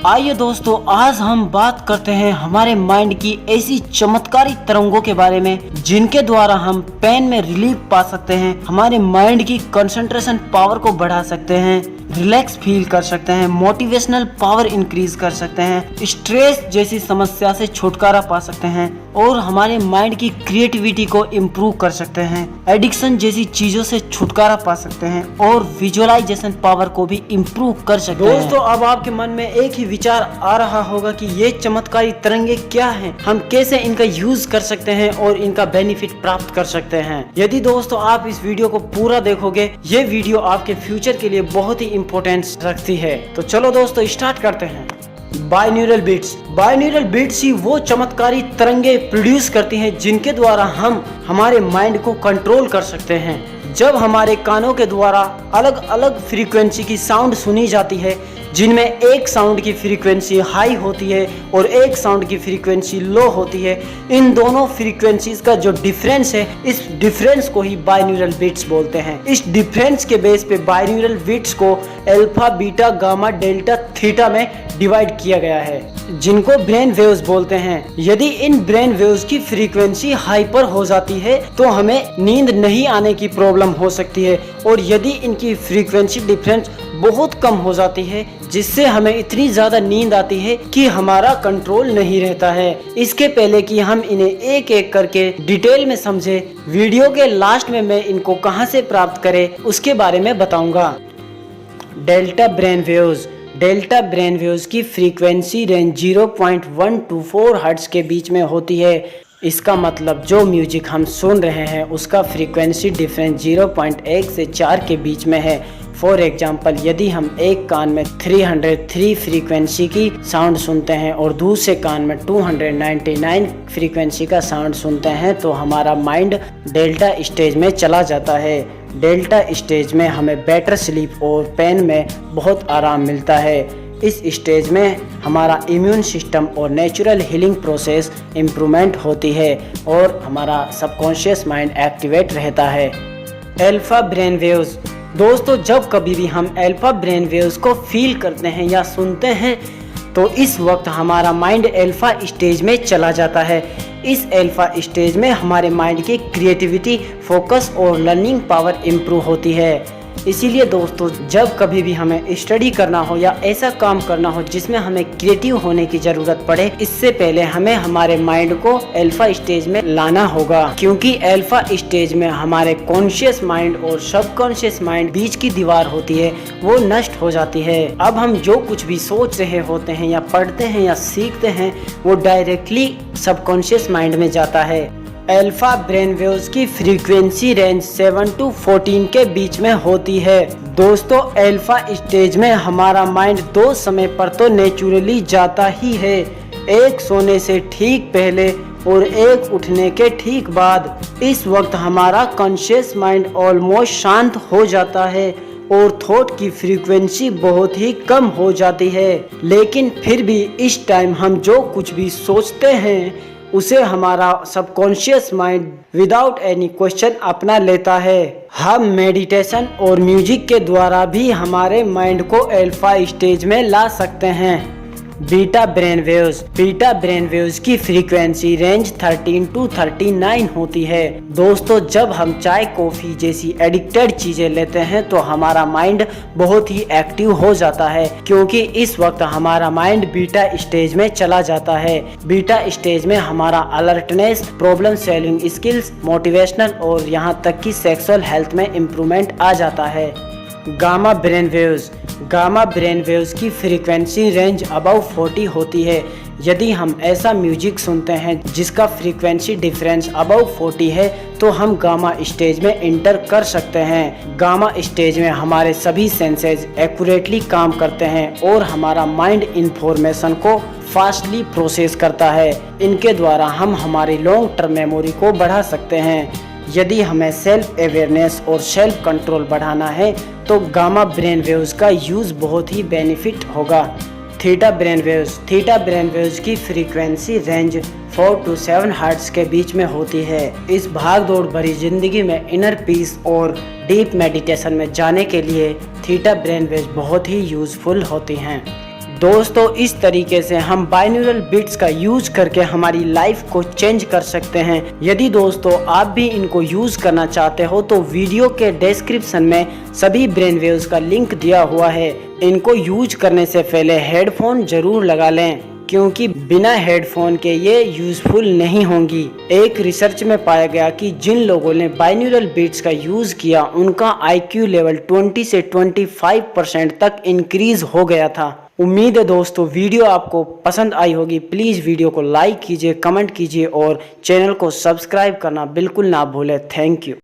आइए दोस्तों, आज हम बात करते हैं हमारे माइंड की ऐसी चमत्कारी तरंगों के बारे में जिनके द्वारा हम पेन में रिलीफ पा सकते हैं, हमारे माइंड की कंसंट्रेशन पावर को बढ़ा सकते हैं, रिलैक्स फील कर सकते हैं, मोटिवेशनल पावर इंक्रीज कर सकते हैं, स्ट्रेस जैसी समस्या से छुटकारा पा सकते हैं और हमारे माइंड की क्रिएटिविटी को इम्प्रूव कर सकते हैं, एडिक्शन जैसी चीजों से छुटकारा पा सकते हैं और विजुअलाइजेशन पावर को भी इम्प्रूव कर सकते हैं। दोस्तों, अब आपके मन में एक ही विचार आ रहा होगा कि ये चमत्कारी तरंगे क्या हैं, हम कैसे इनका यूज कर सकते हैं और इनका बेनिफिट प्राप्त कर सकते हैं। यदि दोस्तों आप इस वीडियो को पूरा देखोगे, ये वीडियो आपके फ्यूचर के लिए बहुत ही इम्पोर्टेंस रखती है। तो चलो दोस्तों स्टार्ट करते हैं। बाइन्यूरल बीट्स ही वो चमत्कारी तरंगे प्रोड्यूस करती हैं जिनके द्वारा हम हमारे माइंड को कंट्रोल कर सकते हैं। जब हमारे कानों के द्वारा अलग अलग फ्रीक्वेंसी की साउंड सुनी जाती है, जिनमें एक साउंड की फ्रीक्वेंसी हाई होती है और एक साउंड की फ्रीक्वेंसी लो होती है, इन दोनों फ्रीक्वेंसीज का जो डिफरेंस है, इस डिफरेंस को ही बाइन्यूरल बीट्स बोलते हैं। इस डिफरेंस के बेस पे बाइन्यूरल बीट्स को alpha, beta, gamma, delta, theta में डिवाइड किया गया है, जिनको ब्रेन वेव्स बोलते हैं। यदि इन ब्रेन वेव्स की फ्रीक्वेंसी हाइपर हो जाती है तो हमें नींद नहीं आने की प्रॉब्लम हो सकती है, और यदि इनकी फ्रीक्वेंसी डिफरेंस बहुत कम हो जाती है जिससे हमें इतनी ज्यादा नींद आती है कि हमारा कंट्रोल नहीं रहता है। इसके पहले कि हम इन्हें एक एक करके डिटेल में समझे, वीडियो के लास्ट में मैं इनको कहां से प्राप्त करें उसके बारे में बताऊंगा। डेल्टा ब्रेन वेव्स की फ्रीक्वेंसी रेंज 0.1 to 4 हर्ट्ज के बीच में होती है। इसका मतलब जो म्यूजिक हम सुन रहे हैं उसका फ्रीक्वेंसी डिफरेंस 0.1 से 4 के बीच में है। फॉर एग्जाम्पल, यदि हम एक कान में 303 फ्रीक्वेंसी की साउंड सुनते हैं और दूसरे कान में 299 फ्रीक्वेंसी का साउंड सुनते हैं तो हमारा माइंड डेल्टा स्टेज में चला जाता है। डेल्टा स्टेज में हमें बेटर स्लीप और पेन में बहुत आराम मिलता है। इस स्टेज में हमारा इम्यून सिस्टम और नेचुरल हीलिंग प्रोसेस इम्प्रूवमेंट होती है और हमारा सबकॉन्शियस माइंड एक्टिवेट रहता है। अल्फा ब्रेन वेव्स, दोस्तों जब कभी भी हम अल्फा ब्रेन वेव्स को फील करते हैं या सुनते हैं तो इस वक्त हमारा माइंड अल्फा स्टेज में चला जाता है। इस अल्फा स्टेज में हमारे माइंड की क्रिएटिविटी, फोकस और लर्निंग पावर इम्प्रूव होती है। इसीलिए दोस्तों जब कभी भी हमें स्टडी करना हो या ऐसा काम करना हो जिसमें हमें क्रिएटिव होने की जरूरत पड़े, इससे पहले हमें हमारे माइंड को अल्फा स्टेज में लाना होगा, क्योंकि अल्फा स्टेज में हमारे कॉन्शियस माइंड और सबकॉन्शियस माइंड बीच की दीवार होती है, वो नष्ट हो जाती है। अब हम जो कुछ भी सोच रहे होते हैं या पढ़ते हैं या सीखते हैं वो डायरेक्टली सबकॉन्शियस माइंड में जाता है। अल्फा ब्रेन वेव्स की फ्रीक्वेंसी रेंज 7 to 14 के बीच में होती है। दोस्तों अल्फा स्टेज में हमारा माइंड दो समय पर तो नेचुरली जाता ही है, एक सोने से ठीक पहले और एक उठने के ठीक बाद। इस वक्त हमारा कॉन्शियस माइंड ऑलमोस्ट शांत हो जाता है और थॉट की फ्रीक्वेंसी बहुत ही कम हो जाती है, लेकिन फिर भी इस टाइम हम जो कुछ भी सोचते हैं उसे हमारा subconscious mind without any question अपना लेता है। हम मेडिटेशन और म्यूजिक के द्वारा भी हमारे माइंड को अल्फा स्टेज में ला सकते हैं। बीटा ब्रेन वेव्स की फ्रीक्वेंसी रेंज 13 to 39 होती है। दोस्तों जब हम चाय, कॉफी जैसी एडिक्टेड चीजें लेते हैं तो हमारा माइंड बहुत ही एक्टिव हो जाता है, क्योंकि इस वक्त हमारा माइंड बीटा स्टेज में चला जाता है। बीटा स्टेज में हमारा alertness, problem solving skills, motivational और यहाँ तक कि सेक्सुअल हेल्थ में इम्प्रूवमेंट आ जाता है। गामा ब्रेन वेव्स की फ्रीक्वेंसी रेंज अबव 40 होती है। यदि हम ऐसा म्यूजिक सुनते हैं जिसका फ्रीक्वेंसी डिफरेंस अबव 40 है तो हम गामा स्टेज में इंटर कर सकते हैं। गामा स्टेज में हमारे सभी सेंसेस एक्यूरेटली काम करते हैं और हमारा माइंड इंफॉर्मेशन को फास्टली प्रोसेस करता है। इनके द्वारा हम हमारी लॉन्ग टर्म मेमोरी को बढ़ा सकते हैं। यदि हमें सेल्फ अवेयरनेस और सेल्फ कंट्रोल बढ़ाना है तो गामा ब्रेन वेव्स का यूज बहुत ही बेनिफिट होगा। थीटा ब्रेन वेव्स की फ्रीक्वेंसी रेंज 4 to 7 हर्ट्ज के बीच में होती है। इस भाग दौड़ भरी जिंदगी में इनर पीस और डीप मेडिटेशन में जाने के लिए थीटा ब्रेन वेव्स बहुत ही यूजफुल होती हैं। दोस्तों इस तरीके से हम बाइनॉरल बिट्स का यूज करके हमारी लाइफ को चेंज कर सकते हैं। यदि दोस्तों आप भी इनको यूज करना चाहते हो तो वीडियो के डिस्क्रिप्शन में सभी ब्रेन वेव्स का लिंक दिया हुआ है। इनको यूज करने से पहले हेडफोन जरूर लगा लें, क्योंकि बिना हेडफोन के ये यूजफुल नहीं होंगी। एक रिसर्च में पाया गया कि जिन लोगों ने बाइनॉरल बिट्स का यूज किया उनका IQ लेवल 20 से 25% तक इंक्रीज हो गया था। उम्मीद है दोस्तों वीडियो आपको पसंद आई होगी। प्लीज़ वीडियो को लाइक कीजिए, कमेंट कीजिए और चैनल को सब्सक्राइब करना बिल्कुल ना भूलें। Thank you.